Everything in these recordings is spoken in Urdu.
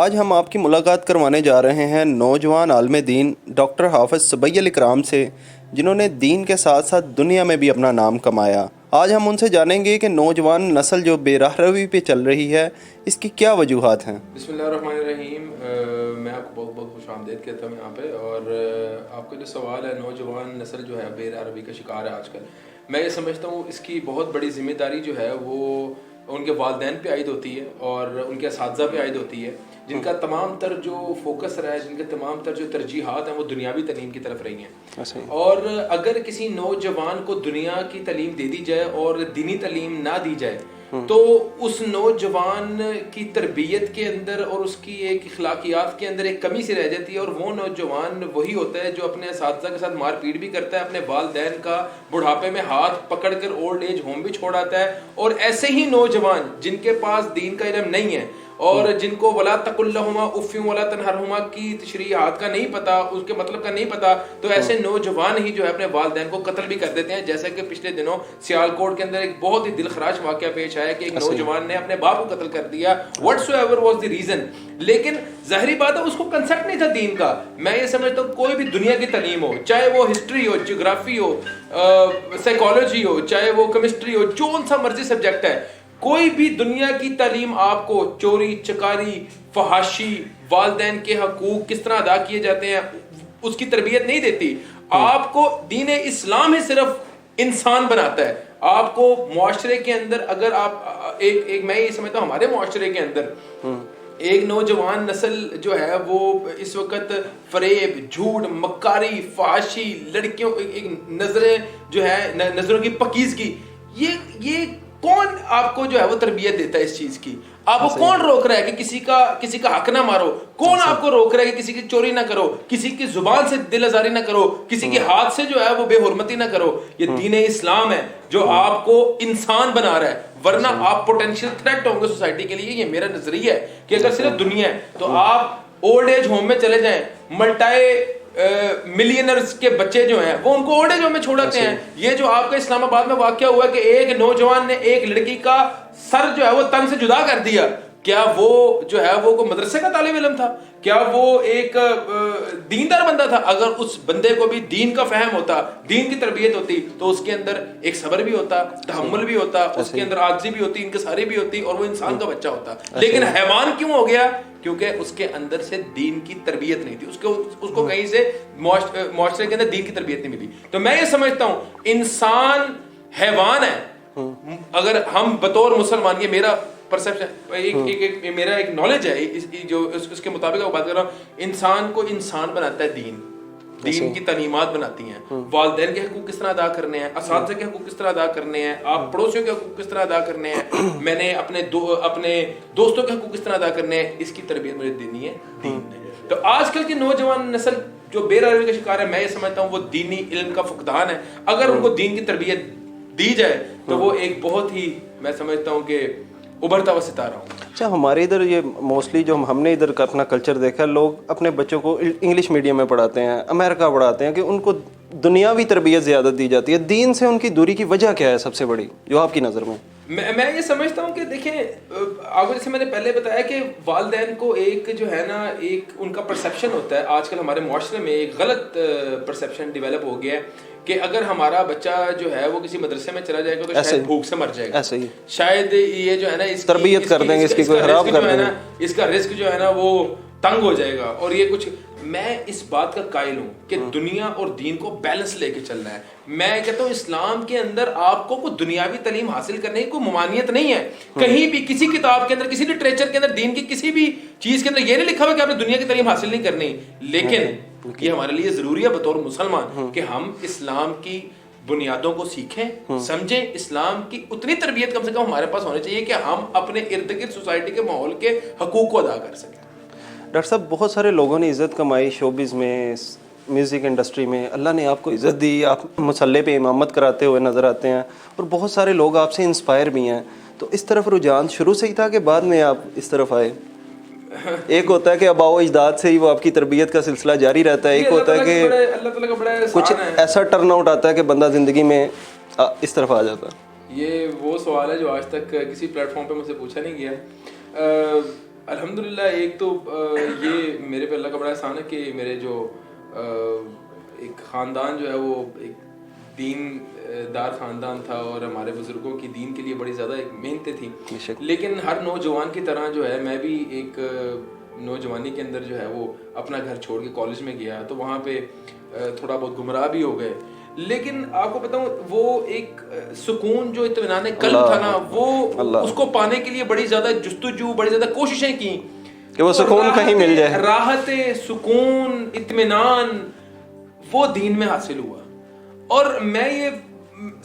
آج ہم آپ کی ملاقات کروانے جا رہے ہیں نوجوان عالم دین ڈاکٹر حافظ صبیح الاکرام سے، جنہوں نے دین کے ساتھ ساتھ دنیا میں بھی اپنا نام کمایا۔ آج ہم ان سے جانیں گے کہ نوجوان نسل جو بے راہ روی پہ چل رہی ہے، اس کی کیا وجوہات ہیں۔ بسم اللہ الرحمن الرحیم۔ میں آپ کو بہت بہت خوش آمدید کہتا ہوں یہاں پہ، اور آپ کا جو سوال ہے نوجوان نسل جو ہے بے راہ روی کا شکار ہے آج کل، میں یہ سمجھتا ہوں اس کی بہت بڑی ذمہ داری جو ہے وہ ان کے والدین پہ عائد ہوتی ہے اور ان کے اساتذہ پہ عائد ہوتی ہے، جن کا تمام تر جو فوکس رہا ہے، جن کے تمام تر جو ترجیحات ہیں وہ دنیاوی تعلیم کی طرف رہی ہیں۔ اور اگر کسی نوجوان کو دنیا کی تعلیم دے دی جائے اور دینی تعلیم نہ دی جائے تو اس نوجوان کی تربیت کے اندر اور اس کی ایک اخلاقیات کے اندر ایک کمی سی رہ جاتی ہے، اور وہ نوجوان وہی ہوتا ہے جو اپنے اساتذہ کے ساتھ مار پیٹ بھی کرتا ہے، اپنے والدین کا بڑھاپے میں ہاتھ پکڑ کر اولڈ ایج ہوم بھی چھوڑ آتا ہے۔ اور ایسے ہی نوجوان جن کے پاس دین کا علم نہیں ہے اور جن کو ولا تقل لہما اف ولا تنہرہما کی تشریحات کا نہیں پتا، اس کے مطلب کا نہیں پتا، تو ایسے نوجوان ہی جو ہے اپنے والدین کو قتل بھی کر دیتے ہیں، جیسا کہ پچھلے دنوں سیالکوٹ کے اندر ایک بہت ہی دل خراش واقعہ پیش آیا کہ ایک نوجوان نے اپنے باپ کو قتل کر دیا، whatsoever was the reason۔ لیکن ظاہری بات ہے اس کو کنسپٹ نہیں تھا دین کا۔ میں یہ سمجھتا ہوں کوئی بھی دنیا کی تعلیم ہو، چاہے وہ ہسٹری ہو، جغرافی ہو، سائیکالوجی ہو، چاہے وہ کیمسٹری ہو، جو سا مرضی سبجیکٹ ہے، کوئی بھی دنیا کی تعلیم آپ کو چوری چکاری، فحاشی، والدین کے حقوق کس طرح ادا کیے جاتے ہیں اس کی تربیت نہیں دیتی۔ آپ کو دین اسلام ہی صرف انسان بناتا ہے۔ آپ کو معاشرے کے اندر اگر آپ ایک میں یہ سمجھتا ہوں ہمارے معاشرے کے اندر ایک نوجوان نسل جو ہے وہ اس وقت فریب، جھوٹ، مکاری، فحاشی، لڑکیوں ایک نظریں جو ہے نظروں کی پاکیزگی، یہ کون آپ کو جو ہے وہ تربیت دیتا ہے اس چیز کی؟ آپ کو کون روک رہا ہے کہ کسی کا حق نہ مارو؟ کون آپ کو روک رہا ہے کہ کسی کی چوری نہ کرو، کسی کی زبان سے دل آزاری نہ کرو، کسی کے ہاتھ سے جو ہے وہ بے حرمتی نہ کرو؟ یہ دین اسلام ہے جو آپ کو انسان بنا رہا ہے، ورنہ آپ پوٹینشیل تھریٹ ہوں گے سوسائٹی کے لیے۔ یہ میرا نظریہ ہے کہ اگر صرف دنیا ہے تو آپ اولڈ ایج ہوم میں چلے جائیں، ملٹائی ملینرز کے بچے جو ہیں وہ ان کو اولڈ ایج ہوم میں چھوڑاتے ہیں۔ یہ جو آپ کا اسلام آباد میں واقعہ ہوا کہ ایک نوجوان نے ایک لڑکی کا سر جو ہے وہ تن سے جدا کر دیا، کیا وہ جو ہے وہ کوئی مدرسے کا طالب علم تھا؟ کیا وہ ایک دیندار بندہ تھا؟ اگر اس بندے کو بھی دین کا فہم ہوتا، دین کی تربیت ہوتی، تو اس کے اندر ایک صبر بھی ہوتا، تحمل بھی ہوتا، اس کے اندر عاجزی بھی ہوتی، انکساری بھی ہوتی، اور وہ انسان کا بچہ ہوتا۔ لیکن حیوان کیوں ہو گیا؟ کیونکہ اس کے اندر سے دین کی تربیت نہیں تھی، اس کو کہیں سے معاشرے کے اندر دین کی تربیت نہیں ملی۔ تو میں یہ سمجھتا ہوں انسان حیوان ہے۔ اگر ہم بطور مسلمان، یہ میرا پرسپشن، میرا ایک نالج ہے جو اس کے مطابق بات کر رہا ہوں، انسان کو انسان بناتا ہے دین کی تعلیمات بناتی ہیں، والدین کے حقوق کس طرح ادا کرنے ہیں، اساتذہ کے حقوق کس طرح ادا کرنے ہیں، آپ پڑوسیوں کے حقوق کس طرح ادا کرنے ہیں، میں نے اپنے دوستوں کے حقوق کس طرح ادا کرنے ہیں، اس کی تربیت مجھے دینی ہے دین نے۔ تو آج کل کی نوجوان نسل جو بے راہ روی کا شکار ہے، میں یہ سمجھتا ہوں وہ دینی علم کا فقدان ہے۔ اگر ان کو دین کی تربیت دی جائے تو وہ ایک بہت ہی، میں سمجھتا ہوں کہ ابھرتا ہوا ستارہ ہوں۔ اچھا، ہمارے ادھر یہ موسٹلی جو ہم نے ادھر کا اپنا کلچر دیکھا، لوگ اپنے بچوں کو انگلش میڈیم میں پڑھاتے ہیں، امریکہ پڑھاتے ہیں، کہ ان کو دنیاوی تربیت زیادہ دی جاتی ہے۔ دین سے ان کی دوری کی وجہ کیا ہے سب سے بڑی، جو آپ کی نظر میں؟ میں یہ سمجھتا ہوں کہ دیکھیں، آپ جیسے میں نے پہلے بتایا کہ والدین کو ایک جو ہے نا ایک ان کا پرسیپشن ہوتا ہے۔ آج کل ہمارے معاشرے میں ایک غلط پرسیپشن ڈیولپ ہو گیا ہے کہ اگر ہمارا بچہ جو ہے وہ کسی مدرسے میں چلا جائے گا تو شاید بھوک سے مر جائے گا، شاید یہ جو ہے نا اس تربیت کر دیں گے، اس کی کوئی خراب کر دیں گے، اس کا رزق جو ہے نا وہ تنگ ہو جائے گا، اور یہ کچھ۔ میں اس بات کا قائل ہوں کہ دنیا اور دین کو بیلنس لے کے چلنا ہے۔ میں کہتا ہوں اسلام کے اندر آپ کو کوئی دنیاوی تعلیم حاصل کرنے کی کوئی ممانعت نہیں ہے۔ کہیں بھی کسی کتاب کے اندر، کسی لٹریچر کے اندر، دین کی کسی بھی چیز کے اندر یہ نہیں لکھا ہوا کہ آپ نے دنیا کی تعلیم حاصل نہیں کرنی۔ لیکن یہ ہمارے لیے ضروری ہے بطور مسلمان کہ ہم اسلام کی بنیادوں کو سیکھیں، سمجھیں، اسلام کی اتنی تربیت کم سے کم ہمارے پاس ہونی چاہیے کہ ہم اپنے ارد گرد سوسائٹی کے ماحول کے حقوق کو ادا کر سکیں۔ ڈاکٹر صاحب، بہت سارے لوگوں نے عزت کمائی شوبز میں، میوزک انڈسٹری میں، اللہ نے آپ کو عزت دی، آپ مصلے پہ امامت کراتے ہوئے نظر آتے ہیں، اور بہت سارے لوگ آپ سے انسپائر بھی ہیں۔ تو اس طرف رجحان شروع سے ہی تھا کہ بعد میں آپ اس طرف آئے؟ ایک ہوتا ہے کہ آباء و اجداد سے ہی وہ آپ کی تربیت کا سلسلہ جاری رہتا ہے، ایک ہوتا ہے کہ اللہ تعالیٰ کا بڑا کچھ ایسا ٹرن آؤٹ آتا ہے کہ بندہ زندگی میں اس طرف آ جاتا ہے۔ یہ وہ سوال ہے جو آج تک کسی پلیٹ فارم پہ مجھ سے پوچھا نہیں گیا۔ الحمدللہ ایک تو یہ میرے پہ اللہ کا بڑا احسان ہے کہ میرے جو ایک خاندان جو ہے وہ ایک دین دار خاندان تھا اور ہمارے بزرگوں کی دین کے لیے بڑی زیادہ ایک محنتیں تھیں. لیکن ہر نوجوان کی طرح جو ہے میں بھی ایک نوجوانی کے اندر جو ہے وہ اپنا گھر چھوڑ کے کالج میں گیا تو وہاں پہ تھوڑا بہت گمراہ بھی ہو گئے. لیکن آپ کو بتاؤں وہ ایک سکون جو اطمینان قلب تھا نا وہ اس کو پانے کے لیے بڑی زیادہ جستجو بڑی زیادہ کوششیں کی کہ وہ سکون کہیں مل جائے. راحت سکون اطمینان وہ دین میں حاصل ہوا. اور میں یہ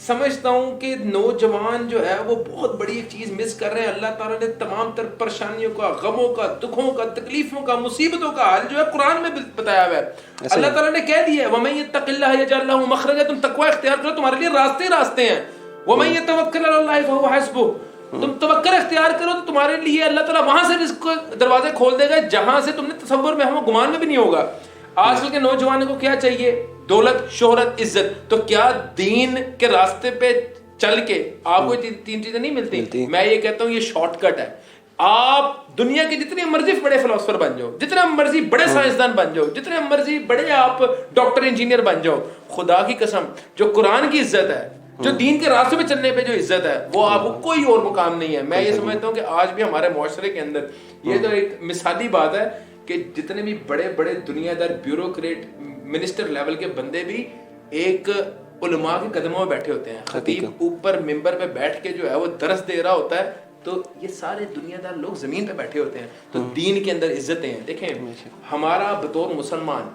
سمجھتا ہوں کہ نوجوان جو ہے وہ بہت بڑی ایک چیز مس کر رہے ہیں. اللہ تعالیٰ نے تمام تر پریشانیوں کا غموں کا دکھوں کا تکلیفوں کا مصیبتوں کا حل جو ہے قرآن میں بتایا ہوا ہے. اللہ تعالیٰ نے کہہ دیا ہے وَمَن يَتَّقِ اللَّهَ يَجْعَل لَّهُ مَخْرَجًا. تم تقوی اختیار کرو تمہارے لیے راستے راستے ہیں. وَمَن يَتَوَكَّلْ عَلَى اللَّهِ فَهُوَ حَسْبُهُ. تم توکل اختیار کرو تو تمہارے لیے اللہ تعالیٰ وہاں سے رزق دروازے کھول دے گا جہاں سے تم نے تصور میں ہم گمان میں بھی نہیں ہوگا. آج کل کے نوجوانوں کو کیا چاہیے؟ دولت شہرت عزت. تو کیا دین کے راستے پہ چل کے آپ کو تین چیزیں نہیں ملتی؟ میں یہ کہتا ہوں یہ شارٹ کٹ ہے. آپ دنیا کے جتنے مرضی بڑے فلاسفر بن جاؤ, جتنے مرضی بڑے سائنسدان بن جاؤ, جتنے مرضی بڑے آپ ڈاکٹر انجینئر بن جاؤ, خدا کی قسم جو قرآن کی عزت ہے, جو دین کے راستے پہ چلنے پہ جو عزت ہے وہ آپ کو کوئی اور مقام نہیں ہے. میں یہ سمجھتا ہوں کہ آج بھی ہمارے معاشرے کے اندر یہ تو ایک مثالی بات ہے کہ جتنے بھی بڑے بڑے دنیا دار بیوروکریٹ منسٹر لیول کے بندے بھی ایک علماء کے قدموں میں بیٹھے ہوتے ہیں. خطیب اوپر ممبر پہ بیٹھ کے جو ہے وہ درس دے رہا ہوتا ہے تو یہ سارے دنیا دار لوگ زمین پہ بیٹھے ہوتے ہیں. تو دین کے اندر عزتیں ہیں. دیکھیں ہمارا بطور مسلمان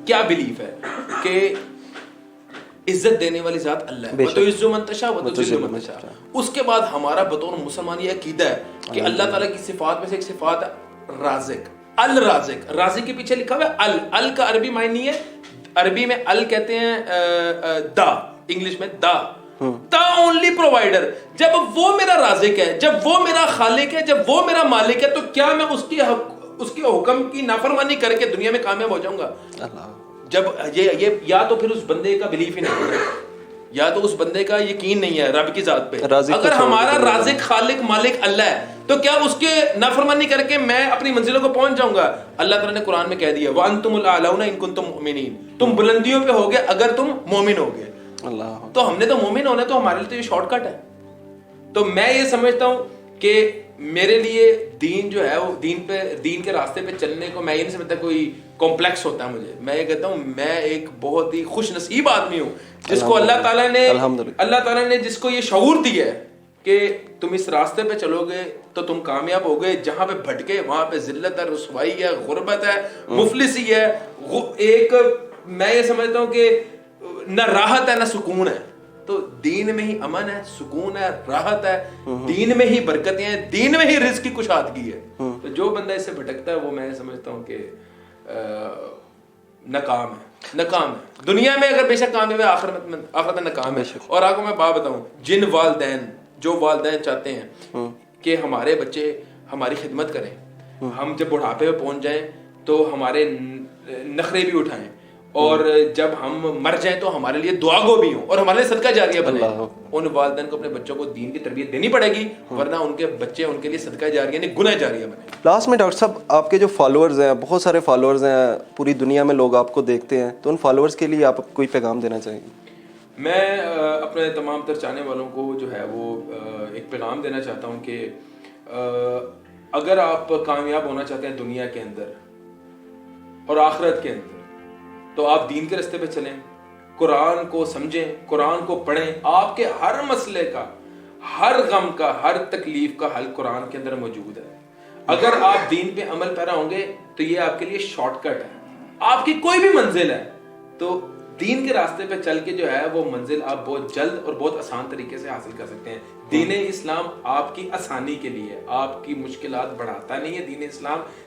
کیا بلیف ہے کہ عزت دینے والی ذات اللہ ہے. وَتُعِزُّ مَن تَشَاءُ وَتُذِلُّ مَن تَشَاءُ. اس کے بعد ہمارا بطور مسلمان یہ عقیدہ ہے کہ اللہ تعالیٰ کی صفات میں سے ایک صفات ہے رازق. الرازق. رازق کے پیچھے لکھا ہوا ہے ال کا عربی معنی ہے, عربی میں ال کہتے ہیں دا, انگلش میں دا اونلی پرووائڈر. جب وہ میرا رازق ہے, جب وہ میرا خالق ہے, جب وہ میرا مالک ہے تو کیا میں اس کے حکم کی نافرمانی کر کے دنیا میں کامیاب ہو جاؤں گا؟ جب یہ یا تو پھر اس بندے کا بلیف ہی نہیں ہے, یا تو اس بندے کا یقین نہیں ہے رب کی ذات پہ. اگر ہمارا رازق خالق مالک اللہ ہے تو کیا اس کے نافرمانی کر کے میں اپنی منزلوں کو پہنچ جاؤں گا؟ اللہ تعالیٰ نے قرآن میں کہہ دیا وَأَنْتُمُ الْأَعْلَوْنَ إِن كُنتُم مُؤْمِنِينَ. تم بلندیوں پہ ہوگے اگر تم مومن ہوگے. تو ہم نے تو مومن ہونا ہے تو ہمارے لیے تو یہ شارٹ کٹ ہے. تو میں یہ سمجھتا ہوں کہ میرے لیے دین جو ہے وہ دین کے راستے پہ چلنے کو میں یہ نہیں سمجھتا کوئی کمپلیکس ہوتا ہے مجھے. میں یہ کہتا ہوں میں ایک بہت ہی خوش نصیب آدمی ہوں جس کو اللہ تعالیٰ نے جس کو یہ شعور دیا ہے کہ تم اس راستے پہ چلو گے تو تم کامیاب ہو گئے. جہاں پہ بھٹکے وہاں پہ ذلت ہے, رسوائی ہے, غربت ہے, مفلسی ہے. ایک میں یہ سمجھتا ہوں کہ نہ راحت ہے نہ سکون ہے. تو دین میں ہی امن ہے, سکون ہے, راحت ہے, دین میں ہی برکتیں ہیں, دین میں ہی رزق کی کشادگی ہے. تو جو بندہ اس سے بھٹکتا ہے وہ میں سمجھتا ہوں کہ ناکام ہے. دنیا میں اگر بے شک کامیاب ہے آخرت میں ناکام ہے. اور آپ کو میں بات بتاؤں, جو والدین چاہتے ہیں کہ ہمارے بچے ہماری خدمت کریں, ہم جب بڑھاپے پہ پہنچ جائیں تو ہمارے نخرے بھی اٹھائیں, اور جب ہم مر جائیں تو ہمارے لیے دعا گو بھی ہوں اور ہمارے لیے صدقہ جاریہ بنے, ان والدین کو اپنے بچوں کو دین کی تربیت دینی پڑے گی, ورنہ ان کے بچے ان کے لیے صدقہ جاریہ یعنی گناہ جاریہ بنے. لاسٹ میں ڈاکٹر صاحب آپ کے جو فالوورز ہیں, بہت سارے فالوورز ہیں, پوری دنیا میں لوگ آپ کو دیکھتے ہیں, تو ان فالوورز کے لیے آپ کوئی پیغام دینا چاہیں گے؟ میں اپنے تمام تر چاہنے والوں کو جو ہے وہ ایک پیغام دینا چاہتا ہوں کہ اگر آپ کامیاب ہونا چاہتے ہیں دنیا کے اندر اور آخرت کے اندر تو آپ دین کے راستے پہ چلیں, قرآن کو سمجھیں, قرآن کو پڑھیں. آپ کے ہر مسئلے کا, ہر غم کا, ہر تکلیف کا حل قرآن کے اندر موجود ہے. اگر آپ دین پہ عمل پیرا ہوں گے تو یہ آپ کے لیے شارٹ کٹ ہے. آپ کی کوئی بھی منزل ہے تو دین کے راستے پہ چل کے جو ہے وہ منزل آپ بہت جلد اور بہت آسان طریقے سے حاصل کر سکتے ہیں. دین اسلام آپ کی آسانی کے لیے, آپ کی مشکلات بڑھاتا نہیں ہے.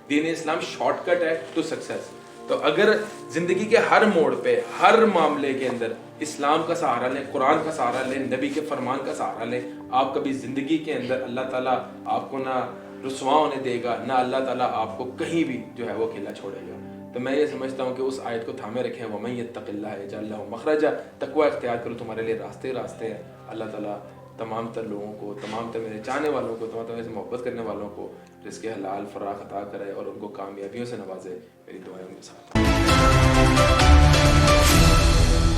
دین اسلام شارٹ کٹ ہے ٹو سکسیس. تو اگر زندگی کے ہر موڑ پہ, ہر معاملے کے اندر اسلام کا سہارا لیں, قرآن کا سہارا لیں, نبی کے فرمان کا سہارا لیں, آپ کبھی زندگی کے اندر اللہ تعالیٰ آپ کو نہ رسوا ہونے دے گا, نہ اللہ تعالیٰ آپ کو کہیں بھی جو ہے وہ اکیلا چھوڑے گا. تو میں یہ سمجھتا ہوں کہ اس آیت کو تھامے رکھیں, وَمَن يَتَّقِ اللَّهَ يَجْعَل لَّهُ مَخْرَجًا. تقوی اختیار کرو, تمہارے لیے راستے ہیں. اللہ تعالیٰ تمام تر لوگوں کو، تمام تر میرے چاہنے والوں کو، تمام تر میرے سے محبت کرنے والوں کو رزق حلال فراخ عطا کرے اور ان کو کامیابیوں سے نوازے. میری دعائیں ان کے ساتھ.